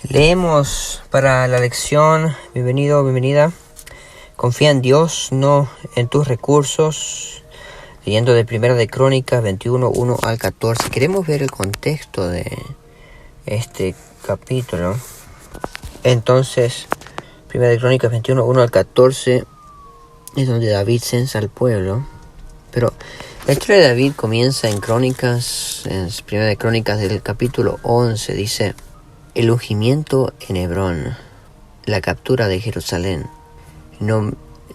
Leemos para la lección, bienvenido, bienvenida. Confía en Dios, no en tus recursos. Leyendo de Primera de Crónicas 21, 1 al 14. Queremos ver el contexto de este capítulo. Entonces, Primera de Crónicas 21, 1 al 14 es donde David censa al pueblo. Pero la historia de David comienza en Crónicas, en Primera de Crónicas del capítulo 11. Dice: el ungimiento en Hebrón, la captura de Jerusalén,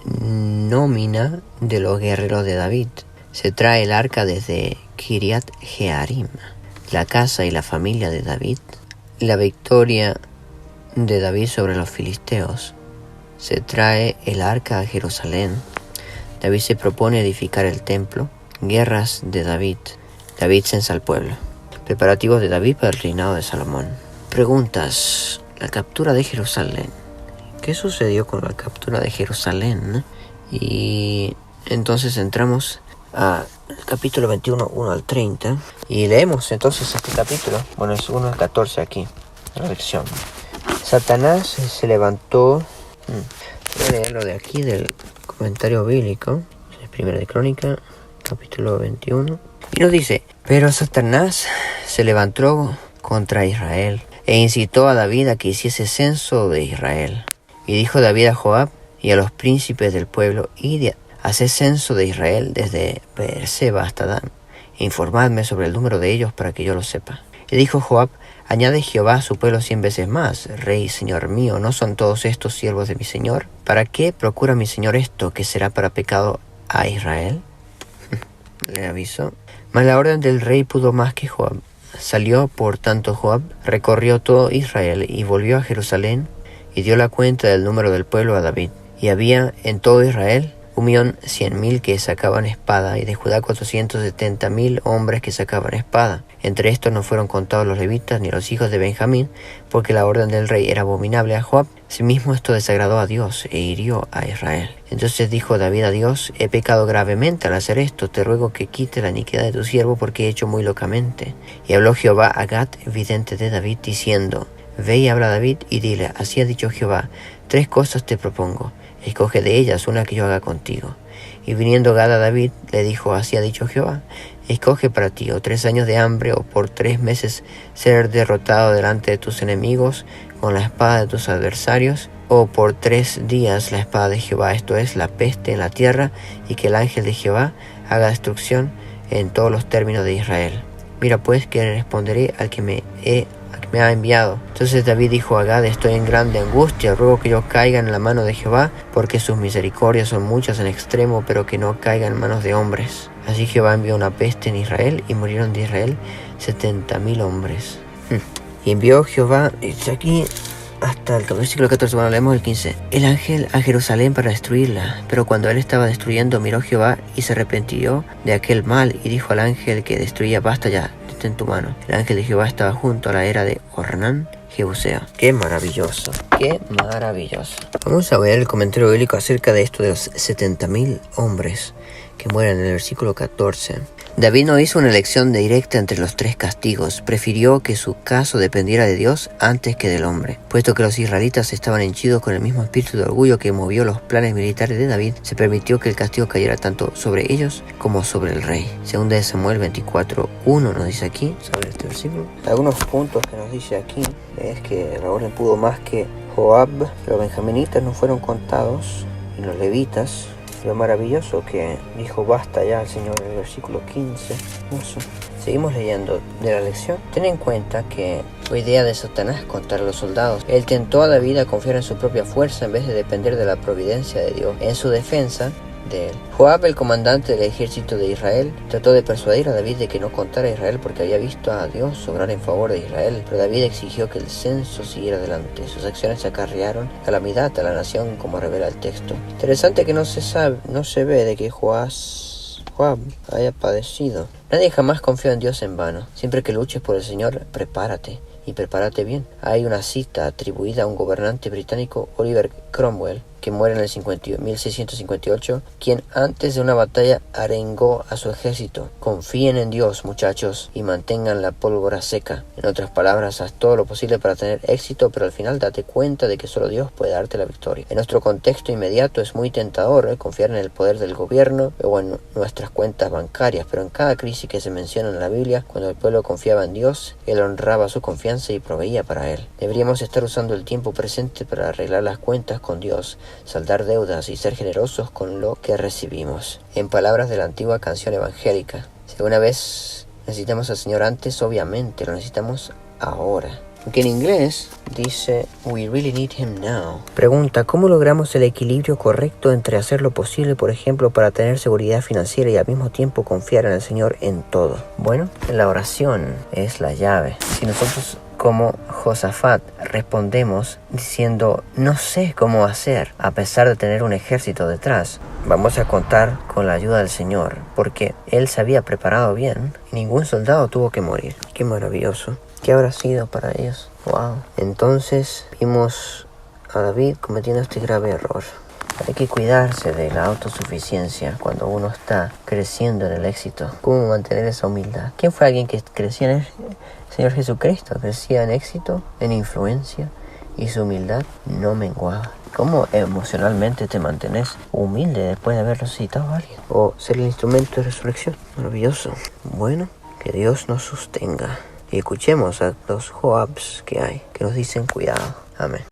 nómina de los guerreros de David. Se trae el arca desde Kiriat Jearim, la casa y la familia de David. La victoria de David sobre los filisteos. Se trae el arca a Jerusalén. David se propone edificar el templo. Guerras de David. David censa al pueblo. Preparativos de David para el reinado de Salomón. Preguntas. La captura de Jerusalén. ¿Qué sucedió con la captura de Jerusalén? Y entonces entramos al capítulo 21, 1 al 30. Y leemos entonces este capítulo. Bueno, es 1 al 14 aquí, la lección. Satanás se levantó. Voy a leerlo de aquí, del comentario bíblico. Es Primera de Crónica, capítulo 21. Y nos dice: pero Satanás se levantó contra Israel e incitó a David a que hiciese censo de Israel. Y dijo David a Joab y a los príncipes del pueblo: id a hacer censo de Israel desde Beerseba hasta Dan, e informadme sobre el número de ellos para que yo lo sepa. Y dijo Joab: añade Jehová a su pueblo 100 veces más, rey, señor mío, ¿no son todos estos siervos de mi señor? ¿Para qué procura mi señor esto, que será para pecado a Israel? Le avisó. Mas la orden del rey pudo más que Joab. Salió por tanto Joab, recorrió todo Israel y volvió a Jerusalén y dio la cuenta del número del pueblo a David. Y había en todo Israel 1.100.000 que sacaban espada, y de Judá 470.000 hombres que sacaban espada. Entre estos no fueron contados los levitas ni los hijos de Benjamín, porque la orden del rey era abominable a Joab. Asimismo esto desagradó a Dios e hirió a Israel. Entonces dijo David a Dios: he pecado gravemente al hacer esto, te ruego que quite la iniquidad de tu siervo, porque he hecho muy locamente. Y habló Jehová a Gad, vidente de David, diciendo: ve y habla a David y dile: así ha dicho Jehová, 3 cosas te propongo, escoge de ellas una que yo haga contigo. Y viniendo Gad a David, le dijo: así ha dicho Jehová, escoge para ti o 3 años de hambre, o por 3 meses ser derrotado delante de tus enemigos con la espada de tus adversarios, o por 3 días la espada de Jehová, esto es, la peste en la tierra, y que el ángel de Jehová haga destrucción en todos los términos de Israel. Mira pues que responderé al que me ha enviado. Entonces David dijo a Gad: estoy en grande angustia, ruego que yo caiga en la mano de Jehová, porque sus misericordias son muchas en extremo, pero que no caiga en manos de hombres. Así Jehová envió una peste en Israel, y murieron de Israel 70.000 hombres. Y envió Jehová, dice aquí, hasta el versículo 14, bueno, leemos el 15. El ángel a Jerusalén para destruirla. Pero cuando él estaba destruyendo, miró Jehová y se arrepintió de aquel mal, y dijo al ángel que destruía: basta ya, en tu mano. El ángel de Jehová estaba junto a la era de Ornán, Jebuseo. ¡Qué maravilloso! ¡Qué maravilloso! Vamos a ver el comentario bíblico acerca de esto de los 70.000 hombres que mueren en el versículo 14. David no hizo una elección directa entre los 3 castigos. Prefirió que su caso dependiera de Dios antes que del hombre. Puesto que los israelitas estaban henchidos con el mismo espíritu de orgullo que movió los planes militares de David, se permitió que el castigo cayera tanto sobre ellos como sobre el rey. Segunda de Samuel 24:1 nos dice aquí, sobre este versículo. Algunos puntos que nos dice aquí es que la orden pudo más que Joab. Los benjaminitas no fueron contados, y los levitas. Lo maravilloso que dijo: basta ya, el Señor, en el versículo 15. Eso. Seguimos leyendo de la lección. Ten en cuenta que fue idea de Satanás contar a los soldados. Él tentó a David a confiar en su propia fuerza en vez de depender de la providencia de Dios en su defensa de él. Joab, el comandante del ejército de Israel, trató de persuadir a David de que no contara a Israel porque había visto a Dios sobrar en favor de Israel, pero David exigió que el censo siguiera adelante. Sus acciones acarrearon calamidad a la nación, como revela el texto. Interesante que no se ve de que Joab haya padecido. Nadie jamás confió en Dios en vano. Siempre que luches por el Señor, prepárate. Y prepárate bien. Hay una cita atribuida a un gobernante británico, Oliver Cromwell, que muere en el 1658, quien antes de una batalla arengó a su ejército: confíen en Dios, muchachos, y mantengan la pólvora seca. En otras palabras, haz todo lo posible para tener éxito, pero al final date cuenta de que solo Dios puede darte la victoria. En nuestro contexto inmediato es muy tentador confiar en el poder del gobierno o en nuestras cuentas bancarias, pero en cada crisis que se menciona en la Biblia, cuando el pueblo confiaba en Dios, Él honraba su confianza y proveía para Él. Deberíamos estar usando el tiempo presente para arreglar las cuentas con Dios, saldar deudas y ser generosos con lo que recibimos. En palabras de la antigua canción evangélica, si alguna vez necesitamos al Señor antes, obviamente lo necesitamos ahora. Aunque en inglés dice "We really need him now". Pregunta: ¿cómo logramos el equilibrio correcto entre hacer lo posible, por ejemplo, para tener seguridad financiera y al mismo tiempo confiar en el Señor en todo? Bueno, la oración es la llave. Si nosotros, como Josafat, respondemos diciendo "no sé cómo hacer", a pesar de tener un ejército detrás, vamos a contar con la ayuda del Señor, porque Él se había preparado bien y ningún soldado tuvo que morir. ¡Qué maravilloso! ¿Qué habrá sido para ellos? ¡Wow! Entonces vimos a David cometiendo este grave error. Hay que cuidarse de la autosuficiencia cuando uno está creciendo en el éxito. ¿Cómo mantener esa humildad? ¿Quién fue alguien que crecía en el Señor Jesucristo? Crecía en éxito, en influencia, y su humildad no menguaba. ¿Cómo emocionalmente te mantienes humilde después de haber resucitado a alguien? O ser el instrumento de resurrección. Maravilloso. Bueno, que Dios nos sostenga. Y escuchemos a los Joabs que hay, que nos dicen cuidado. Amén.